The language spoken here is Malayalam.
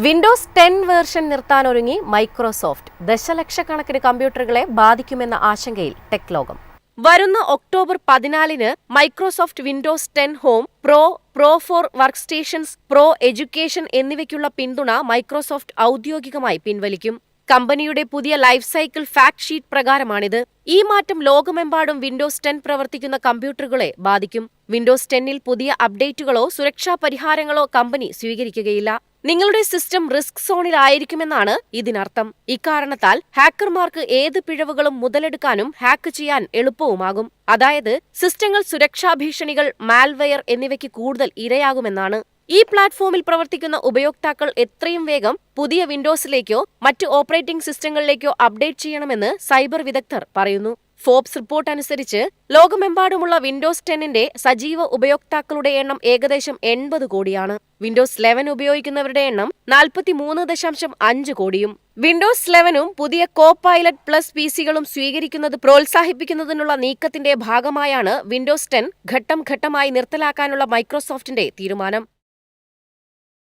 Windows 10 version നിർത്താനൊരുങ്ങി Microsoft. ദശലക്ഷക്കണക്കിന് കമ്പ്യൂട്ടറുകളെ ബാധിക്കുമെന്ന ആശങ്കയിൽ ടെക് ലോകം. വരുന്ന ഒക്ടോബർ 14-ന് Microsoft Windows 10 home, pro for work stations, pro education എന്നിവയ്ക്കുള്ള പിന്തുണ മൈക്രോസോഫ്റ്റ് ഔദ്യോഗികമായി പിൻവലിക്കും. കമ്പനിയുടെ പുതിയ ലൈഫ് സൈക്കിൾ ഫാക്ട് ഷീറ്റ് പ്രകാരമാണിത്. ഈ മാറ്റം ലോകമെമ്പാടും വിൻഡോസ് 10 പ്രവർത്തിക്കുന്ന കമ്പ്യൂട്ടറുകളെ ബാധിക്കും. വിൻഡോസ് 10-ൽ പുതിയ അപ്ഡേറ്റുകളോ സുരക്ഷാ പരിഹാരങ്ങളോ കമ്പനി സ്വീകരിക്കുകയില്ല. നിങ്ങളുടെ സിസ്റ്റം റിസ്ക് സോണിലായിരിക്കുമെന്നാണ് ഇതിനർത്ഥം. ഇക്കാരണത്താൽ ഹാക്കർമാർക്ക് ഏത് പിഴവുകളും മുതലെടുക്കാനും ഹാക്ക് ചെയ്യാൻ എളുപ്പവുമാകും. അതായത് സിസ്റ്റങ്ങൾ സുരക്ഷാ ഭീഷണികൾ, മാൽവെയർ എന്നിവയ്ക്ക് കൂടുതൽ ഇരയാകുമെന്നാണ്. ഈ പ്ലാറ്റ്ഫോമിൽ പ്രവർത്തിക്കുന്ന ഉപയോക്താക്കൾ എത്രയും വേഗം പുതിയ വിൻഡോസിലേക്കോ മറ്റ് ഓപ്പറേറ്റിംഗ് സിസ്റ്റങ്ങളിലേക്കോ അപ്ഡേറ്റ് ചെയ്യണമെന്ന് സൈബർ വിദഗ്ധർ പറയുന്നു. ഫോബ്സ് റിപ്പോർട്ട് അനുസരിച്ച് ലോകമെമ്പാടുമുള്ള വിൻഡോസ് 10-ന്റെ സജീവ ഉപയോക്താക്കളുടെ എണ്ണം ഏകദേശം 80 കോടിയാണ്. വിൻഡോസ് 11 ഉപയോഗിക്കുന്നവരുടെ എണ്ണം 43.5 കോടിയും. വിൻഡോസ് 11-ഉം പുതിയ കോപൈലറ്റ് പ്ലസ് പിസികളും സ്വീകരിക്കുന്നത് പ്രോത്സാഹിപ്പിക്കുന്നതിനുള്ള നീക്കത്തിന്റെ ഭാഗമായാണ് വിൻഡോസ് 10 ഘട്ടം ഘട്ടമായി നിർത്തലാക്കാനുള്ള മൈക്രോസോഫ്റ്റിന്റെ തീരുമാനം.